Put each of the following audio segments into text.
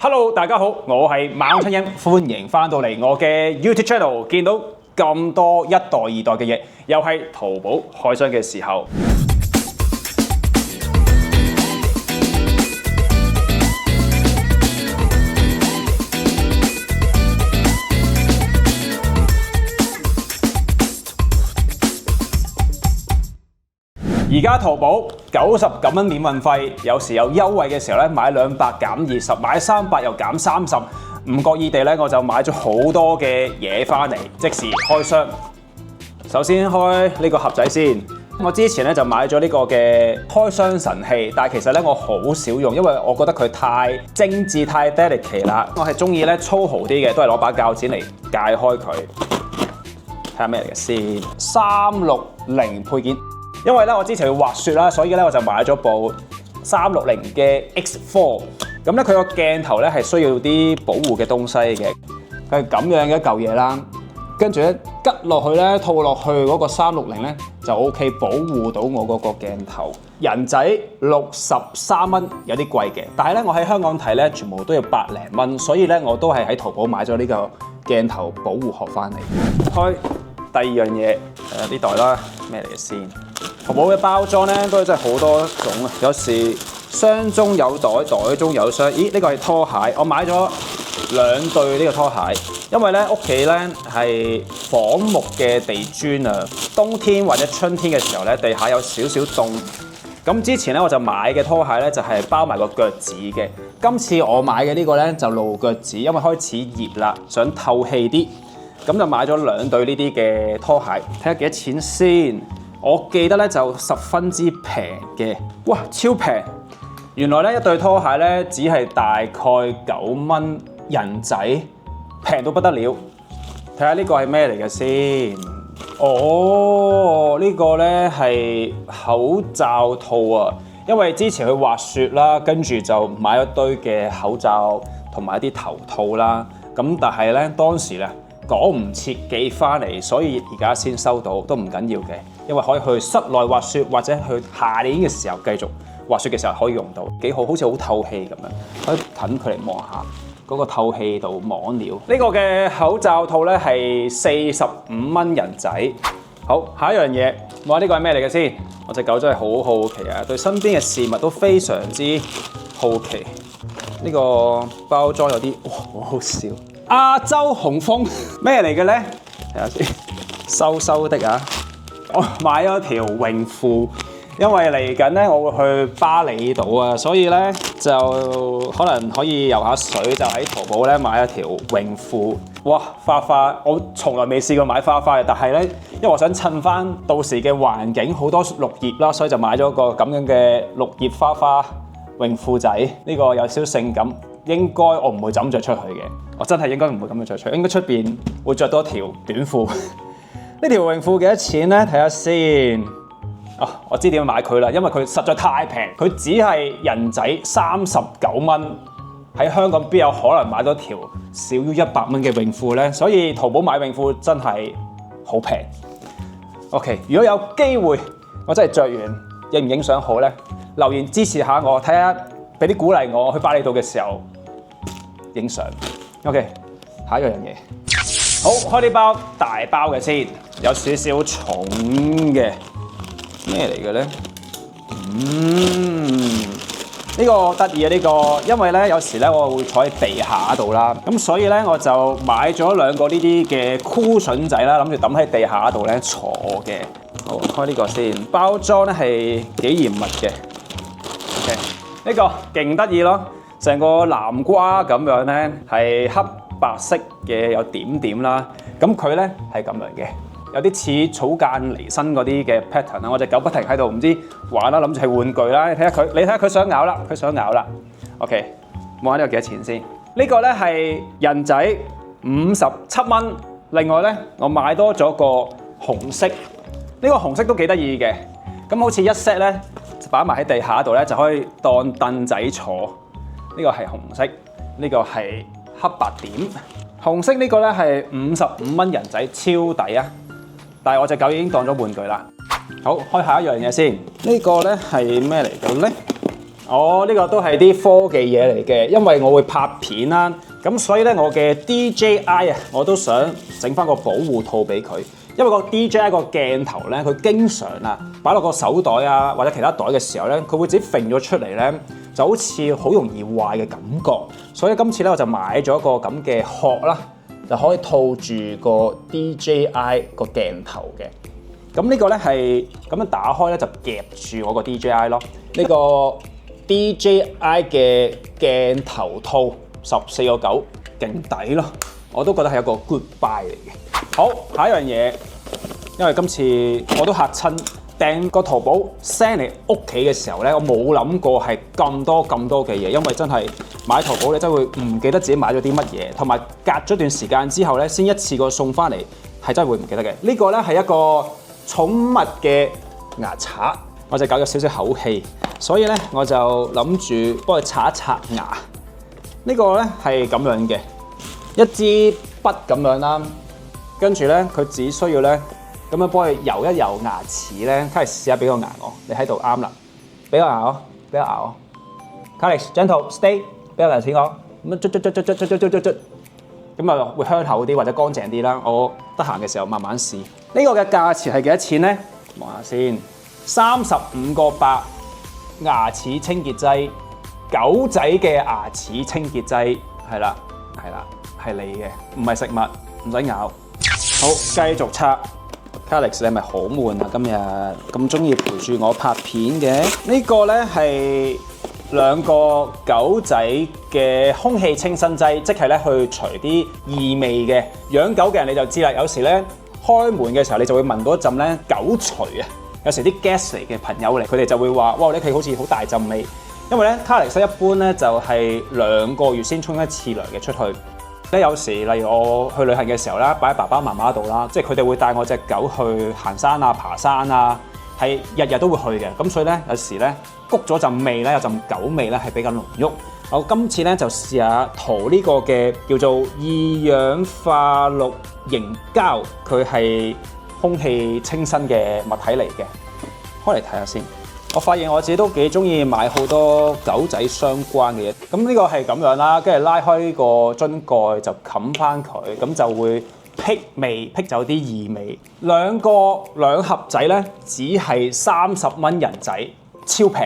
Hello， 大家好，我係馬春英，歡迎翻到嚟我嘅 YouTube channel。見到咁多一代、二代嘅嘢，又係淘寶開箱嘅時候。而家淘寶99蚊免運費，有時有優惠嘅時候咧，買200減20，買300又減30。唔覺意地咧，我就買咗好多嘅嘢翻嚟，即時開箱。首先開呢個盒仔先。我之前咧就買咗呢個嘅開箱神器，但係其實咧我好少用，因為我覺得佢太精緻、太 delicate 啦。我係中意咧粗豪啲嘅，都係攞把鉸剪嚟解開佢。睇下咩嚟嘅先，360配件。因為咧我之前要滑雪啦，所以咧我就買咗部360嘅 X4。咁咧佢個鏡頭咧係需要啲保護嘅東西嘅，佢係咁樣嘅一嚿嘢啦。跟住咧吉落去咧套落去嗰個360咧就 OK， 保護到我嗰個鏡頭。人仔63蚊，有啲貴嘅，但係咧我喺香港睇咧全部都要百零蚊，所以咧我都係喺淘寶買咗呢個鏡頭保護殼翻嚟。開第二樣嘢，呢袋啦，咩嚟嘅先？淘寶嘅包裝咧都真係好多種啊，有時箱中有袋，袋中有箱。咦？呢個係拖鞋，我買咗2對呢個拖鞋，因為咧屋企咧係仿木嘅地磚啊，冬天或者春天嘅時候咧地下有少少凍。咁之前咧我就買嘅拖鞋咧就係包埋個腳趾嘅，今次我買嘅呢個咧就露腳趾，因為開始熱啦，想透氣啲，咁就買咗2對呢啲嘅拖鞋，睇下幾多錢先。我記得咧就十分之平嘅，哇超平！原來咧一對拖鞋咧只係大概9蚊人仔，平到不得了。睇下呢個係咩嚟嘅先？哦，呢個咧係口罩套啊，因為之前去滑雪啦，跟住就買一堆嘅口罩同埋一啲頭套啦。咁但係咧當時咧趕唔切寄翻嚟，所以而家先收到，都唔緊要嘅。因為可以去室內滑雪，或者去下年嘅時候繼續滑雪嘅時候可以用到，幾好，好似好透氣咁樣。可以近距離望下嗰個透氣度網料。呢個嘅口罩套咧係45蚊人仔。好，下一樣嘢，哇！呢個係咩嚟嘅先？我隻狗真係好好奇啊，對身邊嘅事物都非常之好奇。呢個包裝有啲哇，好好笑。亞洲雄風咩嚟嘅咧？睇下先，收收的啊！我買咗條泳褲，因為嚟緊咧我會去巴厘島啊，所以咧就可能可以游下水，就喺淘寶咧買一條泳褲。哇，花花！我從來未試過買花花嘅，但係咧，因為我想襯翻到時嘅環境，好多綠葉啦，所以就買咗個咁樣嘅綠葉花花泳褲仔。呢個有少少性感，應該我唔會就咁着出去嘅。我真係應該唔會咁樣着出去，應該出邊會着多條短褲。呢條泳褲幾多錢咧？睇下先。哦，我知點樣買佢啦，因為佢實在太平，佢只係人仔39蚊。喺香港邊有可能買到條少於100蚊嘅泳褲咧？所以淘寶買泳褲真係好平。OK， 如果有機會，我真係着完影唔影相好咧？留言支持下我，睇下俾啲鼓勵我去巴厘島嘅時候影相。OK， 下一樣嘢。好，開呢包大包嘅先，有少少重嘅，咩嚟嘅咧？呢個得意啊！呢個，因為咧有時咧我會坐喺地下度啦，咁所以咧我就買咗2個呢啲嘅cushion仔啦，諗住抌喺地下度咧坐嘅。好，開呢個先，包裝咧係幾嚴密嘅。OK， 呢個勁得意咯，成個南瓜咁樣咧係黑白色嘅有點點啦，咁佢咧係咁樣嘅，有啲似草間彌生嗰啲嘅 pattern 啦。我隻狗不停喺度唔知玩啦，諗住係玩具啦。你睇下佢想咬啦，佢想咬啦。OK， 望下呢個幾多錢先？呢個咧係人仔57蚊。另外咧，我買多咗個紅色，呢個紅色都幾得意嘅。咁好似一 set 咧，擺埋喺地下度咧就可以當凳仔坐。呢個係紅色，呢個係黑白點。紅色呢個咧係55蚊人仔，超抵啊！但係我隻狗已經當咗玩具啦。好，開下一樣嘢先。呢個咧係咩嚟嘅咧？我呢個都係啲科技嘢嚟嘅，因為我會拍片啦，咁所以咧我嘅 DJI 啊，我都想整翻個保護套俾佢，因為個 DJI 個鏡頭咧，佢經常啊擺落個手袋啊或者其他袋嘅時候咧，佢會自己揈咗出嚟咧，就好似好容易壞嘅感覺，所以今次咧我就買咗個咁嘅殼啦，就可以套住個 DJI 個鏡頭嘅。咁呢個咧係咁樣打開咧就夾住我個 DJI 咯，呢個 DJI 嘅鏡頭套14.9勁抵咯，我都覺得係一個 good buy 嚟嘅。好，下一樣嘢，因為今次我都嚇親，訂個淘寶 send 嚟屋企嘅時候咧，我冇諗過係咁多嘅嘢，因為真係買淘寶你真係會唔記得自己買咗啲乜嘢，同埋隔咗段時間之後咧，先一次過送翻嚟，係真係會唔記得嘅。呢個咧係一個寵物嘅牙刷。我就搞咗少少口氣，所以咧我就諗住幫佢刷一刷牙。呢個咧係咁樣嘅，一支筆咁樣啦，跟住咧佢只需要咧咁樣幫佢油一油牙齒咧，卡嚟試下俾個牙我，你喺度啱啦，俾個牙我，俾個牙我，卡嚟 gentle stay， 俾個牙齒我，咁樣捽，咁啊會香口啲或者乾淨啲啦。我得閒嘅時候慢慢試。呢個嘅價錢係幾多錢咧？望下先。35.8牙齒清潔劑，狗仔嘅牙齒清潔劑，係啦，係你嘅，唔係食物，唔使咬。好，繼續刷。Calix 你係咪好悶啊？今日咁中意陪住我拍片嘅？呢個咧係2個狗仔嘅空氣清新劑，即係咧去除啲異味嘅。養狗嘅人你就知啦，有時咧開門嘅時候你就會聞到一陣咧狗除啊。有時啲 guest 嚟嘅朋友嚟，佢哋就會話：哇！你屋企好似好大陣味。因為咧，Calix一般咧就係2個月先沖一次涼嘅出去。咧有時例如我去旅行嘅時候啦，擺喺爸爸媽媽度啦，即係佢哋會帶我隻狗去行山啊、爬山啊，係日日都會去嘅。咁所以咧有時咧谷咗陣味咧，有陣狗味咧係比較濃郁。我今次咧就試下塗呢個嘅叫做二氧化氯凝膠，佢係空氣清新嘅物體嚟嘅，開嚟睇下先。我發現我自己都幾中意買好多狗仔相關嘅嘢。咁呢個係咁樣啦，跟住拉開呢個樽蓋就冚翻佢，咁就會辟走啲異味。2盒仔咧，只係30蚊人仔，超平。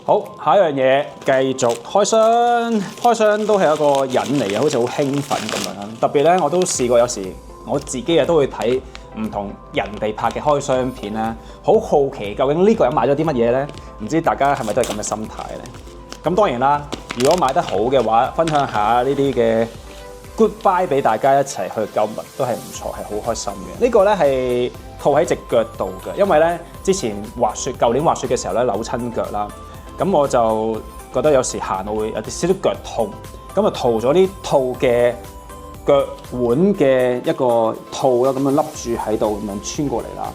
好，下一樣嘢繼續開箱。開箱都係一個癮嚟嘅，好似好興奮咁樣。特別咧，我都試過有時我自己啊都會睇唔同人哋拍嘅開箱片咧，好好奇究竟呢個人買咗啲乜嘢咧？唔知大家係咪都係咁嘅心態咧？咁當然啦，如果買得好嘅話，分享下呢啲嘅 good buy 俾大家一齊去購物都係唔錯，係好開心嘅。呢個咧係套喺隻腳度嘅，因為咧之前舊年滑雪嘅時候咧扭親腳啦，咁我就覺得有時行路會有啲少少腳痛，咁啊套咗呢套嘅腳腕嘅一個套啦，咁樣笠住喺度，咁樣穿過嚟啦。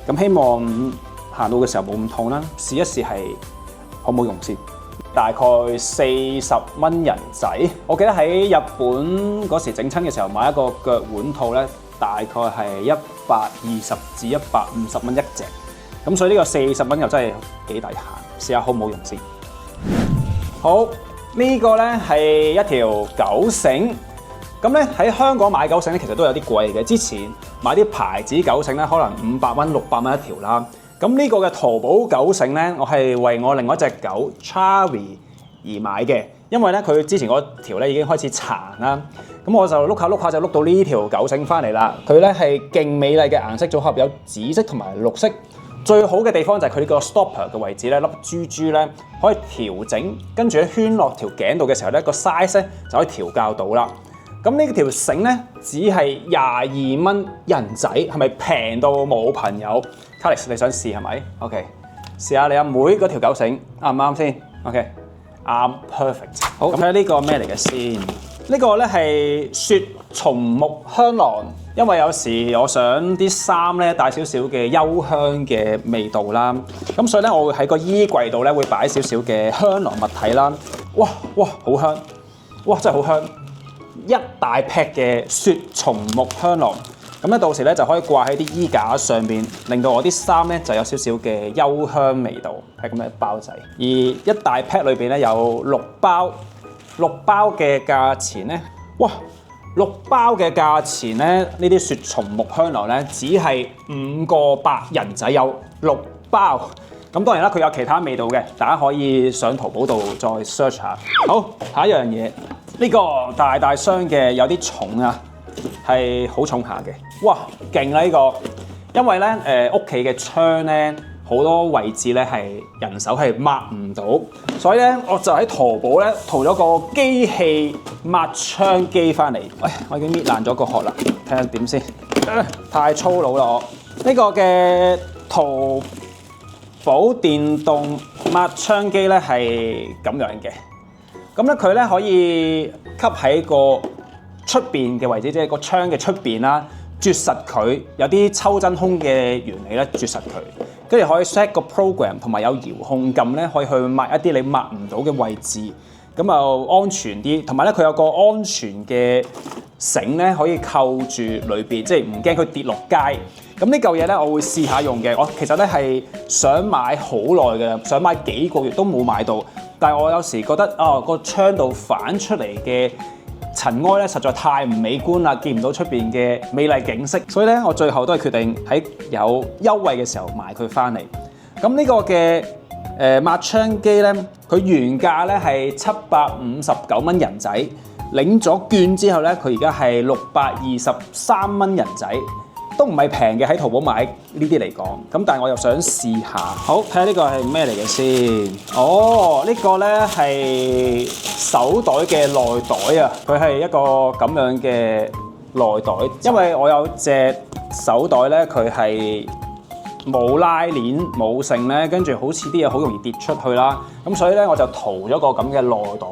咁希望行路嘅時候冇咁痛啦。試一試係好冇用先。大概40蚊人仔。我記得喺日本嗰時整親嘅時候買一個腳腕套咧，大概係120至150蚊一隻。咁所以呢個40蚊又真係幾抵行。試下好冇用先。好，呢個咧係一條狗繩。咁咧喺香港買狗繩咧，其實都有啲貴嘅。之前買啲牌子狗繩咧，可能500蚊、600蚊一條啦。咁呢個嘅淘寶狗繩咧，我係為我另外一隻狗 Charlie 而買嘅，因為咧佢之前嗰條咧已經開始殘啦。咁我就碌下就碌到呢條狗繩翻嚟啦。佢咧係勁美麗嘅顏色組合，有紫色同埋綠色。最好嘅地方就係佢呢個 stopper 嘅位置咧，粒珠珠咧可以調整，跟住咧圈落條頸度嘅時候咧，個 size 咧就可以調校到啦。咁呢條繩咧只係22蚊人仔，係咪平到冇朋友 ？Calix 你想試係咪 ？OK， 試下你阿妹嗰條狗繩啱唔啱先 ？OK， 啱 perfect。好，咁睇下呢個咩嚟嘅先？呢個咧係雪松木香囊，因為有時我想啲衫咧帶少少嘅幽香嘅味道啦，咁所以咧我會喺個衣櫃度咧會擺少少嘅香囊物體啦。哇，好香！哇，真係好香！一大劈嘅雪松木香囊，咁咧到時咧就可以掛喺啲衣架上邊，令到我啲衫咧就有少少嘅幽香味道，係咁嘅包仔。而一大 pack 裏邊咧有6包，6包嘅價錢咧，哇！6包嘅價錢咧，呢啲雪松木香囊咧只係5個8人仔有6包。咁當然啦，佢有其他味道嘅，大家可以上淘寶度再 search 下。好，下一樣嘢，呢個大大箱嘅有啲重啊，係好重下嘅。哇，勁啦呢個！因為咧屋企嘅窗咧好多位置咧係人手係抹唔到，所以咧我就喺淘寶咧淘咗個機器抹窗機翻嚟。喂，我已經搣爛咗個殼啦，睇下點先。太粗魯啦我。呢個嘅淘寶電動抹窗機咧係咁樣嘅，咁咧佢咧可以吸喺個出邊嘅位置，即係個窗嘅出邊啦，啜實佢，有啲抽真空嘅原理咧，啜實佢，跟住可以 set 個 program 同埋有遙控撳咧，可以去抹一啲你抹唔到嘅位置，咁就安全啲，同埋咧佢有個安全嘅繩咧，可以扣住裏邊，即係唔驚佢跌落街。咁呢嚿嘢咧，我會試下用嘅。我其實咧係想買好耐嘅，想買幾個月都冇買到。但係我有時覺得個窗度反出嚟嘅塵埃咧，實在太唔美觀啦，見唔到出邊嘅美麗景色。所以咧，我最後都係決定喺有優惠嘅時候買佢翻嚟。咁呢個嘅抹窗機咧，佢原價咧係759蚊人仔，領咗券之後咧，佢而家係623蚊人仔。都唔係平嘅，喺淘寶買呢啲嚟講，咁但係我又想試下。好，睇下呢個係咩嚟嘅先。哦，呢個咧係手袋嘅內袋啊，佢係一個咁樣嘅內袋，因為我有隻手袋咧，佢係冇拉鏈冇繩咧，跟住好似啲嘢好容易跌出去啦，咁所以咧我就淘咗個咁嘅內袋。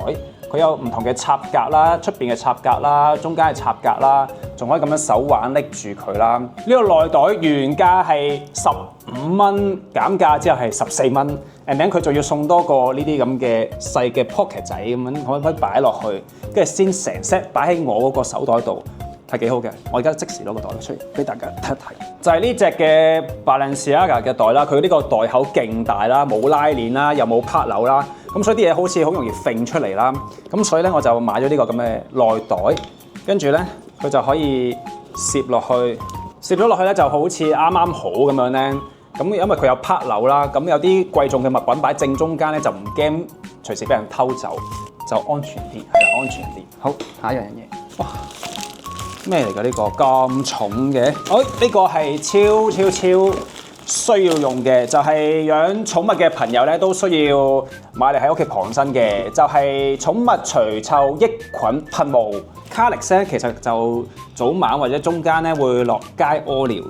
佢有唔同嘅插格啦，出邊嘅插格啦，中間嘅插格啦，仲可以咁樣手挽拎住佢啦。呢個內袋原價係15蚊，減價之後係14蚊。and then 佢仲要送多個呢啲咁嘅細嘅 pocket 仔咁樣，可以擺落去，跟住先成 set 擺喺我嗰個手袋度，係幾好嘅。我而家即時攞個袋出嚟俾大家睇一睇。就係呢隻嘅 Balenciaga 嘅袋啦，佢呢個袋口勁大啦，冇拉鏈啦，又冇拍鈕啦。咁所以啲嘢好似好容易揈出嚟啦，咁所以咧我就買咗呢個咁嘅內袋，跟住咧佢就可以攝落去，攝咗落去咧就好似啱啱好咁樣咧。咁因為佢有拍鈕啦，咁有啲貴重嘅物品擺正中間咧就唔驚隨時俾人偷走，就安全啲，係啦，安全啲。好，下一樣嘢，哇，咩嚟㗎呢個咁重嘅？呢個係超需要用嘅，就係養寵物嘅朋友咧都需要買嚟喺屋企旁身嘅，就係寵物除臭益菌噴霧。Carlix 咧其實就早晚或者中間咧會落街屙尿、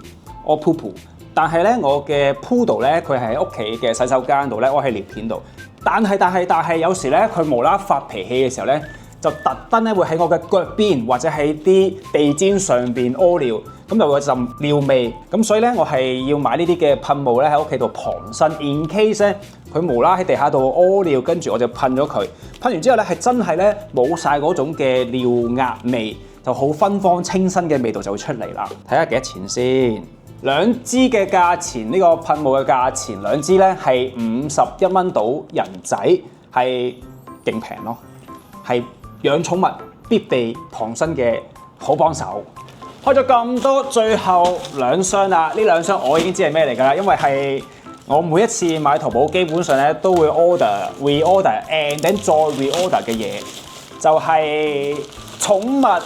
屙 poop，但係咧我嘅 Poodle 咧佢係喺屋企嘅洗手間度咧屙喺尿片度，但係有時咧佢無啦啦發脾氣嘅時候咧，就特登咧會喺我嘅腳邊或者喺啲地氈上邊屙尿。咁就會有陣尿味，咁所以咧我係要買呢啲嘅噴霧咧喺屋企度旁身 ，in case 咧佢無啦喺地下度屙尿，跟住我就噴咗佢，噴完之後咧係真係咧冇晒嗰種嘅尿壓味，就好芬芳清新嘅味道就會出嚟啦。睇下幾多錢先，2支嘅價錢，呢個噴霧嘅價錢2支咧係51蚊到人仔，係勁平咯，係養寵物必備旁身嘅好幫手。開咗咁多，最後2箱啦。呢2箱我已經知係咩嚟㗎啦，因為係我每一次買淘寶基本上咧都會 reorder and then 再 reorder 嘅嘢，就係寵物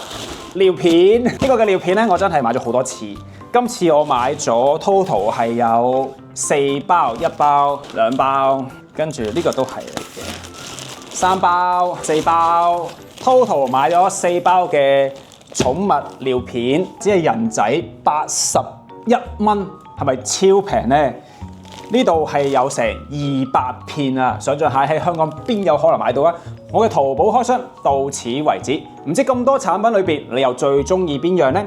尿片。呢個嘅尿片咧，我真係買咗好多次。今次我買咗 total 係有4包，1包、2包，跟住呢個都係嚟嘅，3包、4包，total 買咗4包嘅寵物尿片，只係人仔81蚊，係咪超平呢？呢度係有成200片啊！想象下喺香港邊有可能買到啊？我嘅淘寶開箱到此為止，唔知咁多產品裏邊，你又最中意邊樣呢？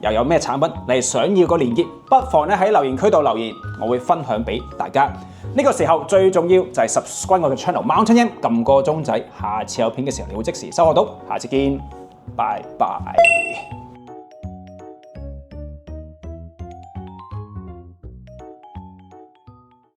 又有咩產品你係想要個連結？不妨咧喺留言區度留言，我會分享俾大家。呢個時候最重要就係 subscribe 我嘅 channel Mountain Ink，撳個鐘仔，下次有片嘅時候你會即時收穫到。下次見，拜拜。